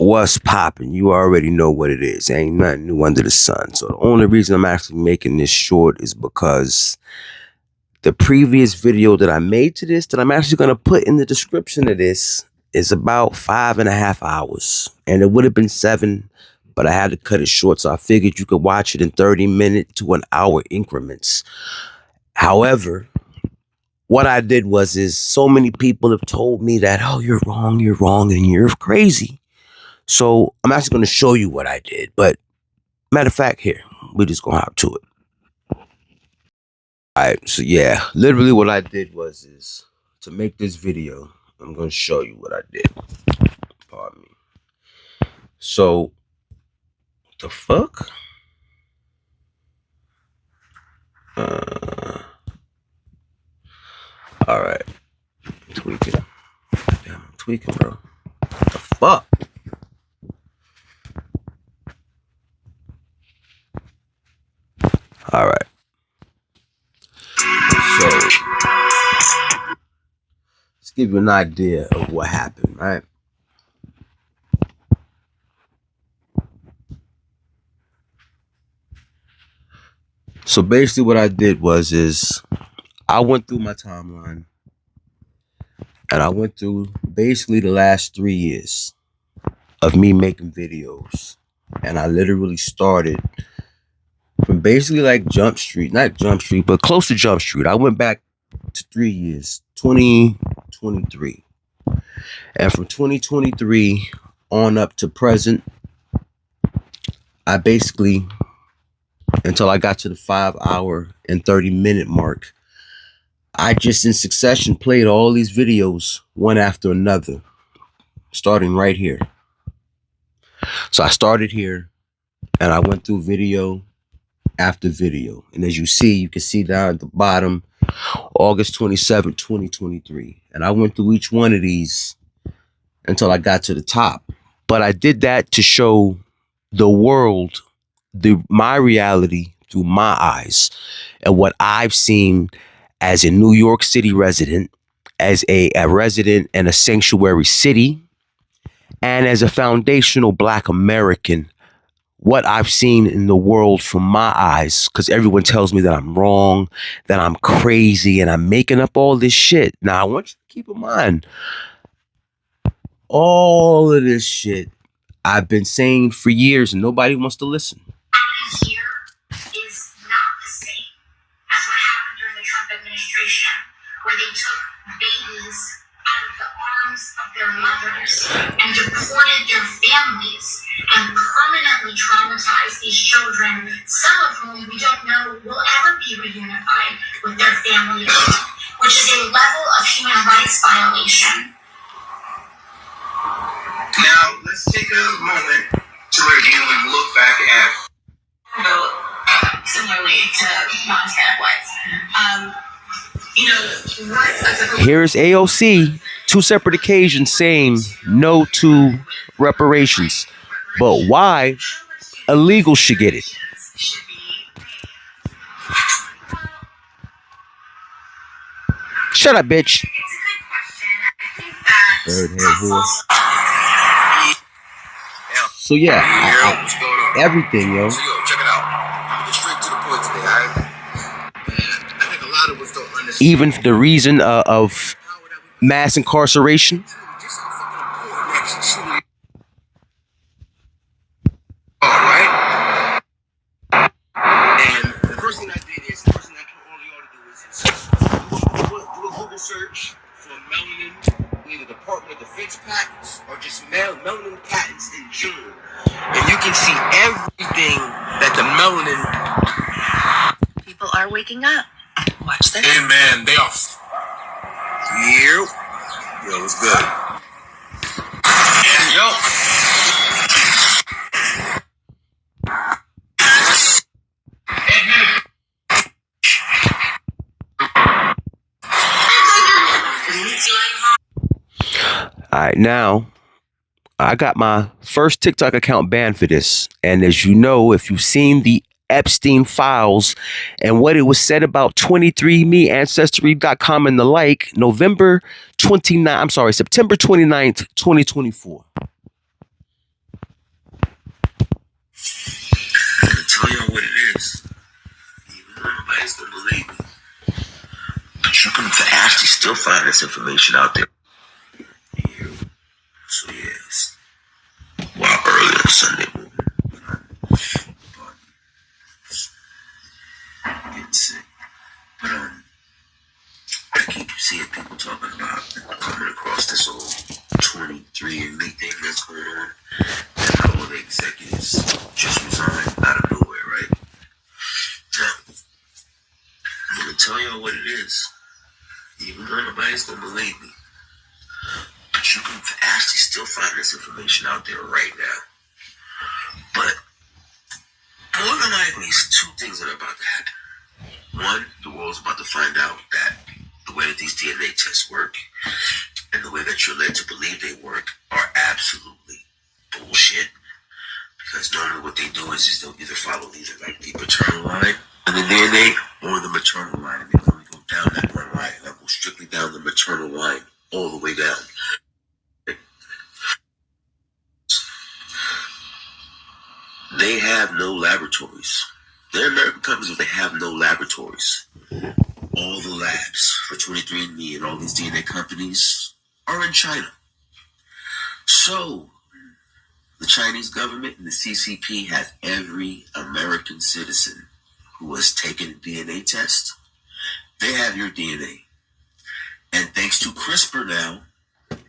What's popping? You already know what it is. Ain't nothing new under the sun. So the only reason I'm actually making this short is because the previous video that I made to this, that I'm actually going to put in the description of this, is about 5.5 hours. And it would have been 7, but I had to cut it short. So I figured you could watch it in 30-minute to an hour increments. However, what I did is so many people have told me that, oh, you're wrong, and you're crazy. So I'm actually going to show you what I did. But matter of fact, here, we're just going to hop to it. All right. So yeah, literally what I did is to make this video, I'm going to show you what I did. Pardon me. So the fuck? All right. Tweaking. Damn, I'm tweaking, bro. What the fuck? All right. So let's give you an idea of what happened, right? So basically what I did is I went through my timeline and I went through basically the last 3 years of me making videos. And I literally started from basically like Jump Street, not Jump Street, but close to Jump Street. I went back to 3 years, 2023. And from 2023 on up to present, I basically, until I got to the 5 hour and 30-minute mark, I just in succession played all these videos one after another, starting right here. So I started here and I went through video after video. And as you can see down at the bottom, August 27th, 2023. And I went through each one of these until I got to the top. But I did that to show the world my reality through my eyes and what I've seen as a New York City resident, as a resident in a sanctuary city, and as a foundational Black American, what I've seen in the world from my eyes, because everyone tells me that I'm wrong, that I'm crazy, and I'm making up all this shit. Now, I want you to keep in mind, all of this shit I've been saying for years and nobody wants to listen. Here is not the same as what happened during the Trump administration, where they took babies out of the arms of their mothers and deported their families and permanently traumatized these children, some of whom we don't know will ever be reunified with their families, which is a level of human rights violation. Now, let's take a moment to review and look back at similarly to Montana Woods. Here's AOC, 2 separate occasions saying no to reparations. But why illegal should get it? Shut up, bitch. Bird head horse. So yeah, everything, yo. So check it out. I'm straight to the point today, alright? I think a lot of us don't understand. Even the reason of mass incarceration. Alright? And the first thing I did is, the first thing I told all y'all to do is do a Google search for melanin, either Department of Defense patents or just melanin patents in June. And you can see everything that the melanin. People are waking up. Watch this. Hey man, they off. Yo, what's good? Yo. All right, now I got my first TikTok account banned for this. And as you know, if you've seen the Epstein files and what it was said about 23andMe, Ancestry.com and the like, September 29th, 2024. still find this information out there. So yes, while early on Sunday morning, getting sick. But I keep seeing people talking about coming across this old 23andMe thing that's going on, and how all the executives just resigned out of nowhere, right? Now, I'm gonna tell y'all what it is, even though nobody's gonna believe me. But you can actually still find this information out there right now. But more than likely, two things that are about to happen. One, the world's about to find out that the way that these DNA tests work and the way that you're led to believe they work are absolutely bullshit. Because normally what they do is they'll either follow either like the paternal line in the DNA or the maternal line, and they can only go down that one line. They'll go strictly down the maternal line all the way down. They have no laboratories. They're American companies, but they have no laboratories. All the labs for 23andMe and all these DNA companies are in China. So, the Chinese government and the CCP have every American citizen who has taken a DNA test. They have your DNA. And thanks to CRISPR now,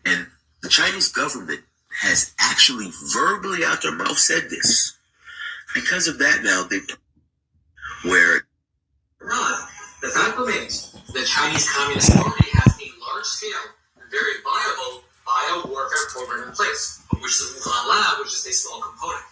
and the Chinese government has actually verbally out their mouth said this. Because of that now, where the fact remains, the Chinese Communist Party has a large-scale and very viable biowarfare program in place, of which the Wuhan lab was just a small component.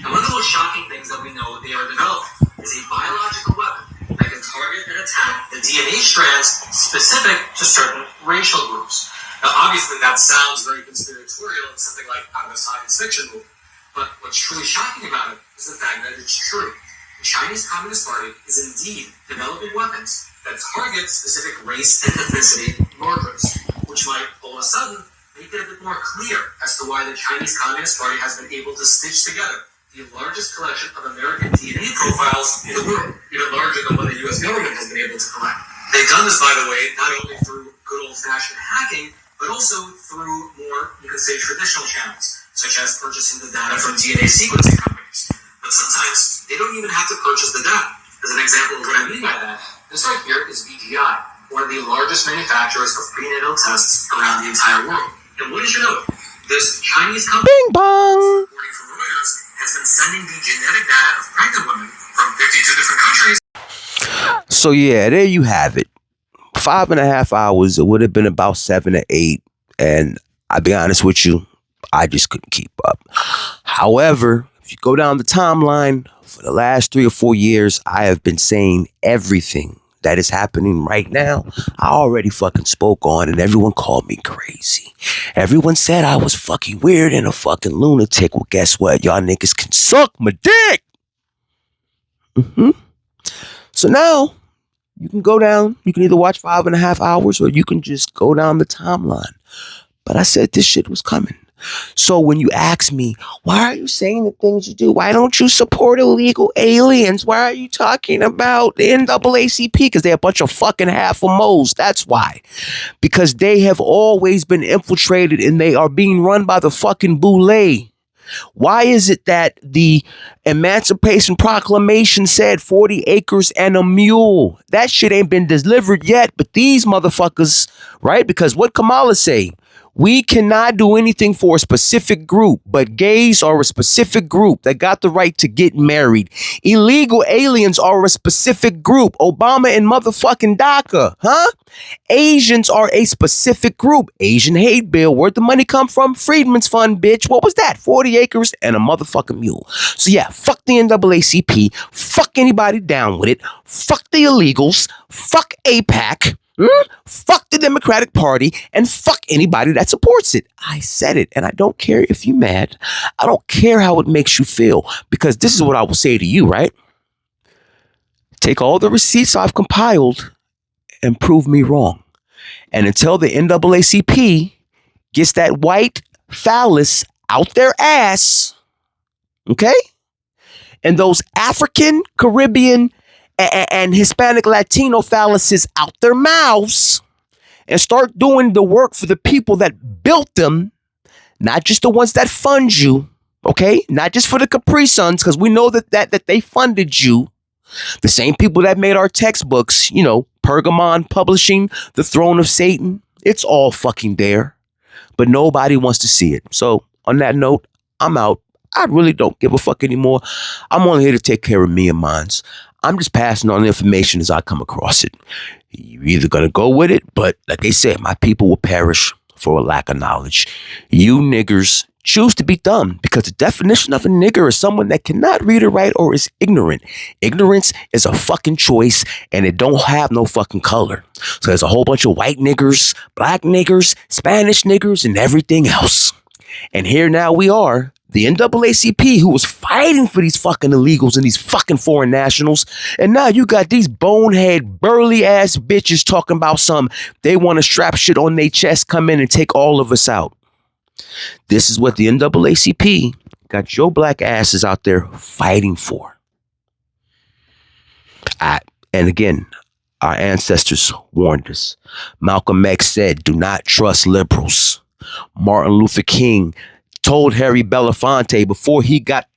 And one of the most shocking things that we know they are developing is a biological weapon that can target and attack the DNA strands specific to certain racial groups. Now, obviously, that sounds very conspiratorial and something like out of a science fiction movie. But what's truly shocking about it is the fact that it's true. The Chinese Communist Party is indeed developing weapons that target specific race and ethnicity markers, which might all of a sudden make it a bit more clear as to why the Chinese Communist Party has been able to stitch together the largest collection of American DNA profiles in the world, even larger than what the U.S. government has been able to collect. They've done this, by the way, not only through good old-fashioned hacking, but also through more, you could say, traditional channels, such as purchasing the data from DNA sequencing companies. But sometimes they don't even have to purchase the data. As an example of what I mean by that, this right here is BGI, one of the largest manufacturers of prenatal tests around the entire world. And what did you know? This Chinese company, Bing bong, according to Reuters, has been sending the genetic data of pregnant women from 52 different countries. So yeah, there you have it. 5.5 hours. It would have been about 7 or 8. And I'll be honest with you, I just couldn't keep up. However, if you go down the timeline, for the last 3 or 4 years, I have been saying everything that is happening right now. I already fucking spoke on, and everyone called me crazy. Everyone said I was fucking weird and a fucking lunatic. Well, guess what? Y'all niggas can suck my dick. So now you can go down. You can either watch 5.5 hours or you can just go down the timeline. But I said this shit was coming. So when you ask me, why are you saying the things you do? Why don't you support illegal aliens? Why are you talking about the NAACP? Because they're a bunch of fucking half-a-moles. That's why. Because they have always been infiltrated and they are being run by the fucking boule. Why is it that the Emancipation Proclamation said 40 acres and a mule? That shit ain't been delivered yet, but these motherfuckers, right? Because what Kamala say? We cannot do anything for a specific group, but gays are a specific group that got the right to get married. Illegal aliens are a specific group. Obama and motherfucking DACA, huh? Asians are a specific group. Asian hate bill. Where'd the money come from? Freedmen's Fund, bitch. What was that? 40 acres and a motherfucking mule. So yeah, fuck the NAACP. Fuck anybody down with it. Fuck the illegals. Fuck AIPAC. Fuck the Democratic Party and fuck anybody that supports it. I said it, and I don't care if you're mad. I don't care how it makes you feel, because this is what I will say to you, right? Take all the receipts I've compiled and prove me wrong. And until the NAACP gets that white phallus out their ass, okay? And those African, Caribbean, and Hispanic Latino phalluses out their mouths, and start doing the work for the people that built them, not just the ones that fund you, okay? Not just for the Capri Suns, because we know that they funded you. The same people that made our textbooks, you know, Pergamon Publishing, The Throne of Satan, it's all fucking there. But nobody wants to see it. So on that note, I'm out. I really don't give a fuck anymore. I'm only here to take care of me and mines. I'm just passing on the information as I come across it. You're either going to go with it, but like they said, my people will perish for a lack of knowledge. You niggers choose to be dumb, because the definition of a nigger is someone that cannot read or write or is ignorant. Ignorance is a fucking choice, and it don't have no fucking color. So there's a whole bunch of white niggers, black niggers, Spanish niggers, and everything else. And here now we are, the NAACP, who was fighting for these fucking illegals and these fucking foreign nationals. And now you got these bonehead, burly ass bitches talking about they want to strap shit on their chest, come in and take all of us out. This is what the NAACP got your black asses out there fighting for. And again, our ancestors warned us. Malcolm X said, do not trust liberals. Martin Luther King told Harry Belafonte before he got,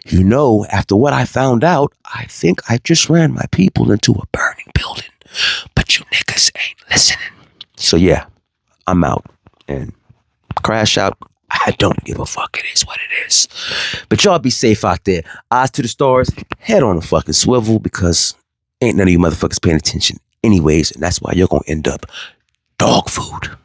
you know, after what I found out, I think I just ran my people into a burning building. But you niggas ain't listening. So yeah, I'm out. And crash out, I don't give a fuck. It is what it is. But y'all be safe out there. Eyes to the stars, head on a fucking swivel, because ain't none of you motherfuckers paying attention anyways, and that's why you're gonna end up dog food.